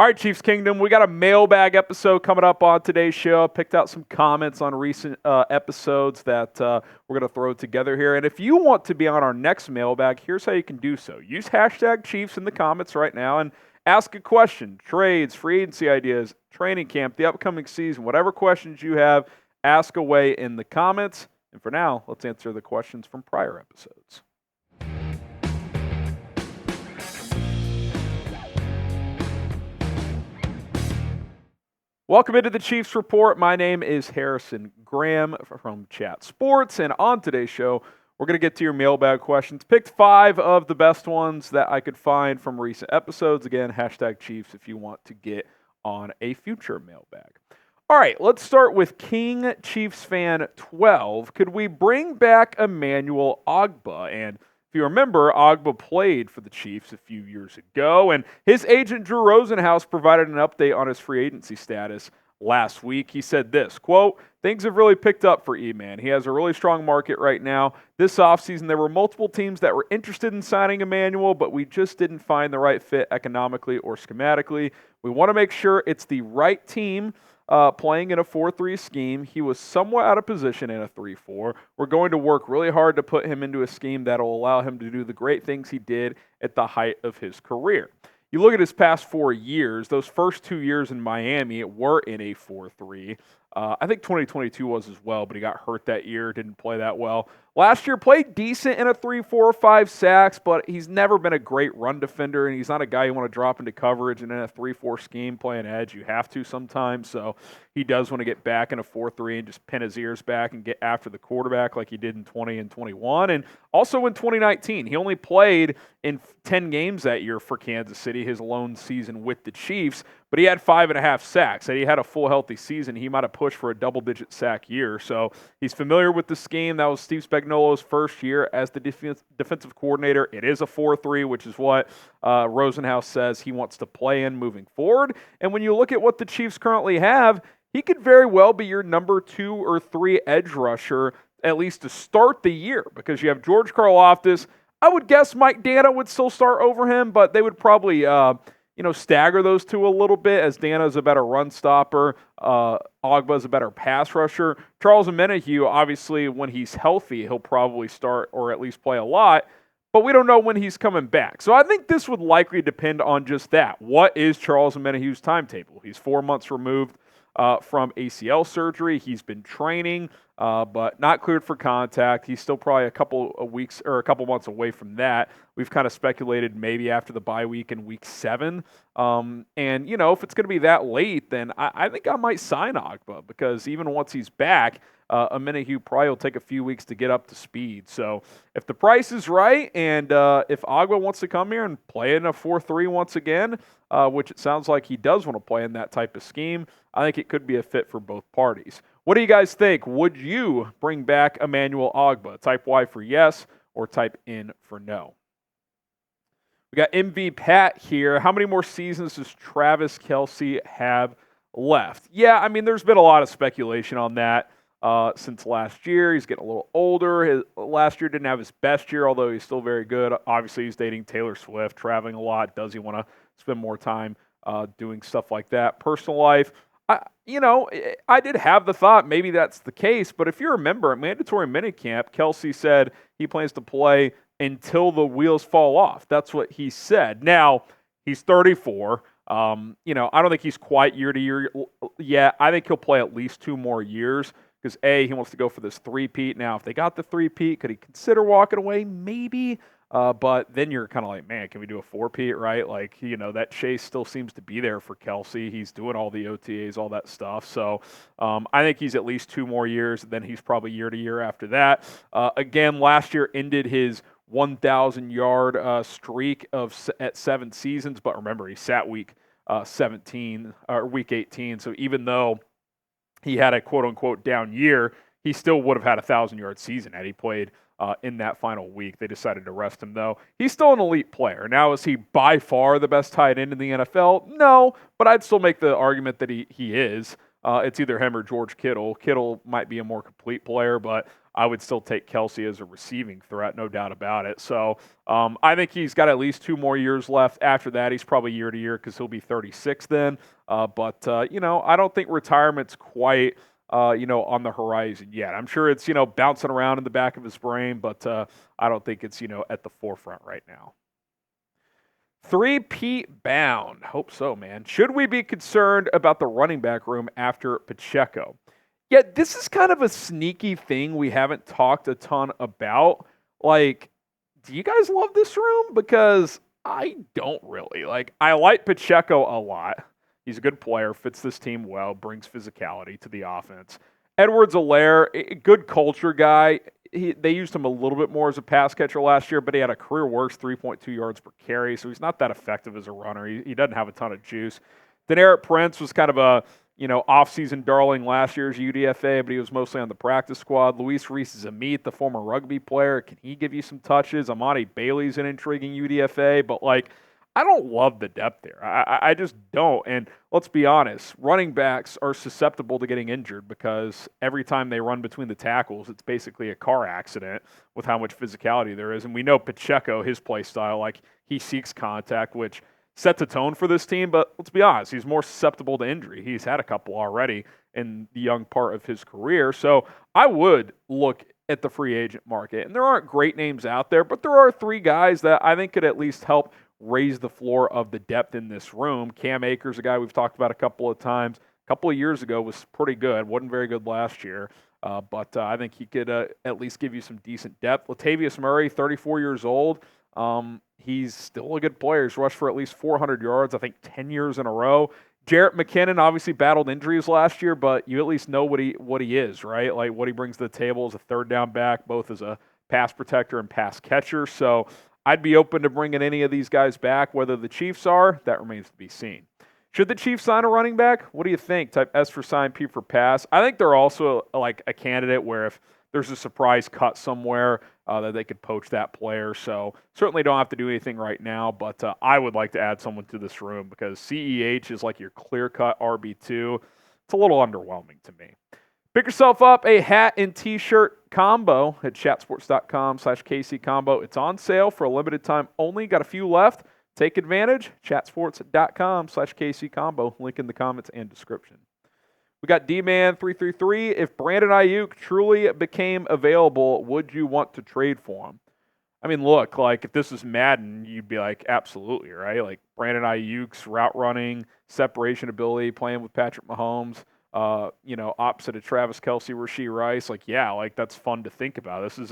All right, Chiefs Kingdom, we got a mailbag episode coming up on today's show. I picked out some comments on recent episodes that we're going to throw together here. And if you want to be on our next mailbag, here's how you can do so. Use hashtag Chiefs in the comments right now and ask a question. Trades, free agency ideas, training camp, the upcoming season, whatever questions you have, ask away in the comments. And for now, let's answer the questions from prior episodes. Welcome into the Chiefs Report. My name is Harrison Graham from Chat Sports, and on today's show, we're going to get to your mailbag questions. Picked 5 of the best ones that I could find from recent episodes. Again, hashtag Chiefs if you want to get on a future mailbag. All right, let's start with King Chiefs Fan 12. Could we bring back Emmanuel Ogbah? And if you remember, Ogbah played for the Chiefs a few years ago, and his agent Drew Rosenhaus provided an update on his free agency status last week. He said this, quote, "Things have really picked up for E-Man. He has a really strong market right now. This offseason, there were multiple teams that were interested in signing Emmanuel, but we just didn't find the right fit economically or schematically. We want to make sure it's the right team playing in a 4-3 scheme. He was somewhat out of position in a 3-4. We're going to work really hard to put him into a scheme that will allow him to do the great things he did at the height of his career." You look at his past 4 years, those first 2 years in Miami were in a 4-3. I think 2022 was as well, but he got hurt that year, didn't play that well. Last year, played decent in a 3-4, 5 sacks, but he's never been a great run defender, and he's not a guy you want to drop into coverage. And in a 3-4 scheme, playing edge, you have to sometimes. So he does want to get back in a 4-3 and just pin his ears back and get after the quarterback like he did in 20 and 21. And also in 2019, he only played in 10 games that year for Kansas City, his lone season with the Chiefs, but he had 5.5 sacks. Had he had a full healthy season, he might have pushed for a double-digit sack year. So he's familiar with the scheme. That was Steve Spagnuolo's first year as the defensive coordinator. It is a 4-3, which is what Rosenhaus says he wants to play in moving forward. And when you look at what the Chiefs currently have, he could very well be your number 2 or 3 edge rusher, at least to start the year, because you have George Karlaftis. I would guess Mike Dana would still start over him, but they would probably stagger those two a little bit, as Dana's a better run stopper. Ogbah's a better pass rusher. Charles Omenihu, obviously, when he's healthy, he'll probably start or at least play a lot, but we don't know when he's coming back. So I think this would likely depend on just that. What is Charles Omenihu's timetable? He's 4 months removed from ACL surgery. He's been training, but not cleared for contact. He's still probably a couple of weeks or a couple months away from that. We've kind of speculated maybe after the bye week in week 7. And, if it's going to be that late, then I think I might sign Ogbah, because even once he's back, Omenihu probably will take a few weeks to get up to speed. So if the price is right, and if Ogbah wants to come here and play in a 4-3 once again, which it sounds like he does want to play in that type of scheme, I think it could be a fit for both parties. What do you guys think? Would you bring back Emmanuel Ogbah? Type Y for yes or type N for no. We got MV Pat here. How many more seasons does Travis Kelce have left? Yeah, I mean, there's been a lot of speculation on that since last year. He's getting a little older. Last year didn't have his best year, although he's still very good. Obviously, he's dating Taylor Swift, traveling a lot. Does he want to spend more time doing stuff like that? Personal life, I did have the thought maybe that's the case, but if you remember, at mandatory minicamp, Kelce said he plans to play until the wheels fall off. That's what he said. Now, he's 34. I don't think he's quite year to year yet. I think he'll play at least 2 more years because, A, he wants to go for this 3-peat. Now, if they got the 3-peat, could he consider walking away? Maybe. But then you're kind of like, man, can we do a 4-peat, right? Like, that chase still seems to be there for Kelce. He's doing all the OTAs, all that stuff. So I think he's at least 2 more years. Then he's probably year to year after that. Again, last year ended his 1,000-yard streak at 7 seasons. But remember, he sat week 17 or week 18. So even though he had a quote-unquote down year, he still would have had a 1,000-yard season had he played in that final week. They decided to rest him, though. He's still an elite player. Now, is he by far the best tight end in the NFL? No, but I'd still make the argument that he is. it's either him or George Kittle. Kittle might be a more complete player, but I would still take Kelce as a receiving threat, no doubt about it. So I think he's got at least 2 more years left. After that, he's probably year to year because he'll be 36 then. But I don't think retirement's quite on the horizon yet. I'm sure it's, bouncing around in the back of his brain, but I don't think it's, at the forefront right now. 3-Pete Bound. Hope so, man. Should we be concerned about the running back room after Pacheco? Yeah, this is kind of a sneaky thing we haven't talked a ton about. Like, do you guys love this room? Because I don't really. Like, I like Pacheco a lot. He's a good player, fits this team well, brings physicality to the offense. Edwards-Helaire, a good culture guy. They used him a little bit more as a pass catcher last year, but he had a career worst 3.2 yards per carry, so he's not that effective as a runner. He doesn't have a ton of juice. Deneric Prince was kind of a off-season darling last year's UDFA, but he was mostly on the practice squad. Luis Reese-Zamit, the former rugby player, can he give you some touches? Amani Bailey's an intriguing UDFA, but I don't love the depth there. I just don't. And let's be honest, running backs are susceptible to getting injured because every time they run between the tackles, it's basically a car accident with how much physicality there is. And we know Pacheco, his play style, he seeks contact, which sets a tone for this team. But let's be honest, he's more susceptible to injury. He's had a couple already in the young part of his career. So I would look at the free agent market. And there aren't great names out there, but there are 3 guys that I think could at least help raise the floor of the depth in this room. Cam Akers, a guy we've talked about a couple of times, a couple of years ago was pretty good. Wasn't very good last year, but I think he could at least give you some decent depth. Latavius Murray, 34 years old. He's still a good player. He's rushed for at least 400 yards, I think 10 years in a row. Jerick McKinnon obviously battled injuries last year, but you at least know what he is, right? Like what he brings to the table as a third down back, both as a pass protector and pass catcher. So I'd be open to bringing any of these guys back. Whether the Chiefs are, that remains to be seen. Should the Chiefs sign a running back? What do you think? Type S for sign, P for pass. I think they're also like a candidate where if there's a surprise cut somewhere that they could poach that player. So certainly don't have to do anything right now, but I would like to add someone to this room because CEH is like your clear-cut RB2. It's a little underwhelming to me. Pick yourself up a hat and t-shirt combo at chatsports.com/KC combo. It's on sale for a limited time only. Got a few left. Take advantage. chatsports.com/KC combo. Link in the comments and description. We got D-Man 333. If Brandon Aiyuk truly became available, would you want to trade for him? I mean, look, if this is Madden, you'd be like, absolutely, right? Like Brandon Aiyuk's route running, separation ability, playing with Patrick Mahomes, opposite of Travis Kelce, Rashee Rice. That's fun to think about. This is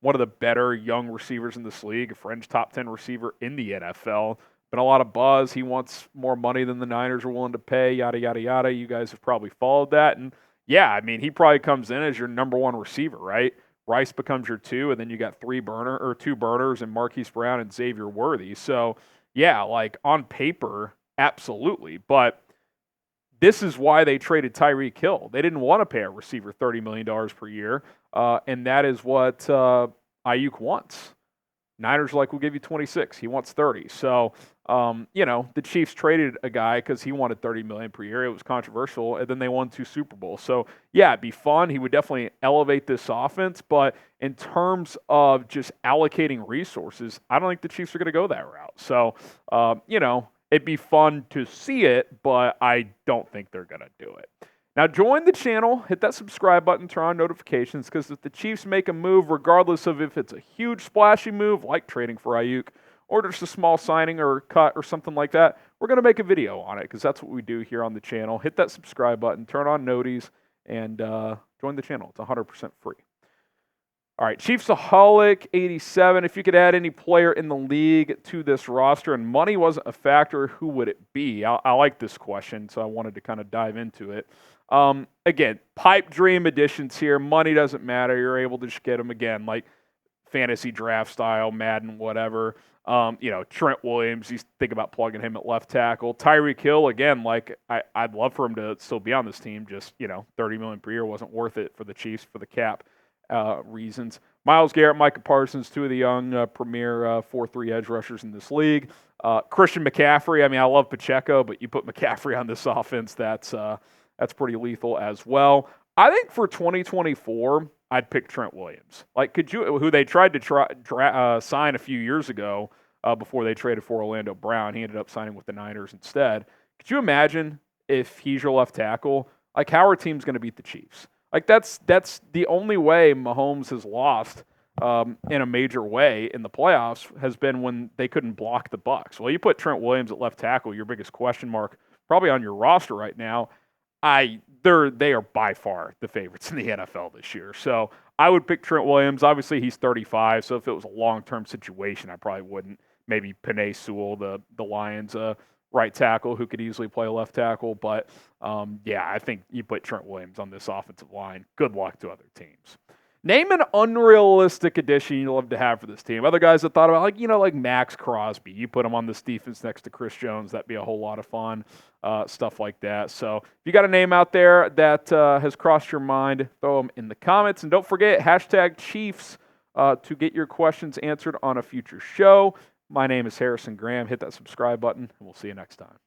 one of the better young receivers in this league, a fringe top 10 receiver in the NFL. Been a lot of buzz. He wants more money than the Niners are willing to pay, yada, yada, yada. You guys have probably followed that. And he probably comes in as your number 1 receiver, right? Rice becomes your 2, and then you got 2 burners and Marquise Brown and Xavier Worthy. So, on paper, absolutely. But this is why they traded Tyreek Hill. They didn't want to pay a receiver $30 million per year, and that is what Aiyuk wants. Niners are like, we'll give you 26. He wants 30. So, the Chiefs traded a guy because he wanted $30 million per year. It was controversial, and then they won 2 Super Bowls. So, it'd be fun. He would definitely elevate this offense, but in terms of just allocating resources, I don't think the Chiefs are going to go that route. So, it'd be fun to see it, but I don't think they're going to do it. Now, join the channel, hit that subscribe button, turn on notifications, because if the Chiefs make a move, regardless of if it's a huge splashy move, like trading for Aiyuk, or just a small signing or cut or something like that, we're going to make a video on it, because that's what we do here on the channel. Hit that subscribe button, turn on noties, and join the channel. It's 100% free. All right, Chiefsaholic 87. If you could add any player in the league to this roster and money wasn't a factor, who would it be? I like this question, so I wanted to kind of dive into it. Again, pipe dream additions here. Money doesn't matter. You're able to just get them again, like fantasy draft style, Madden, whatever. Trent Williams, you think about plugging him at left tackle. Tyreek Hill, again, I'd love for him to still be on this team. Just, $30 million per year wasn't worth it for the Chiefs for the cap reasons. Myles Garrett, Micah Parsons, 2 of the young premier 4-3 edge rushers in this league. Christian McCaffrey, I love Pacheco, but you put McCaffrey on this offense, that's That's pretty lethal as well. I think for 2024, I'd pick Trent Williams. Like, who they tried to sign a few years ago before they traded for Orlando Brown. He ended up signing with the Niners instead. Could you imagine if he's your left tackle? Like, how are teams going to beat the Chiefs? Like, that's the only way Mahomes has lost in a major way in the playoffs has been when they couldn't block the Bucs. Well, you put Trent Williams at left tackle, your biggest question mark probably on your roster right now. They are by far the favorites in the NFL this year. So I would pick Trent Williams. Obviously, he's 35, so if it was a long-term situation, I probably wouldn't. Maybe Penei Sewell, the Lions' right tackle, who could easily play left tackle. But, I think you put Trent Williams on this offensive line. Good luck to other teams. Name an unrealistic addition you'd love to have for this team. Other guys that thought about, like Max Crosby. You put him on this defense next to Chris Jones. That'd be a whole lot of fun, stuff like that. So if you got a name out there that has crossed your mind, throw them in the comments. And don't forget, #Chiefs to get your questions answered on a future show. My name is Harrison Graham. Hit that subscribe button, and we'll see you next time.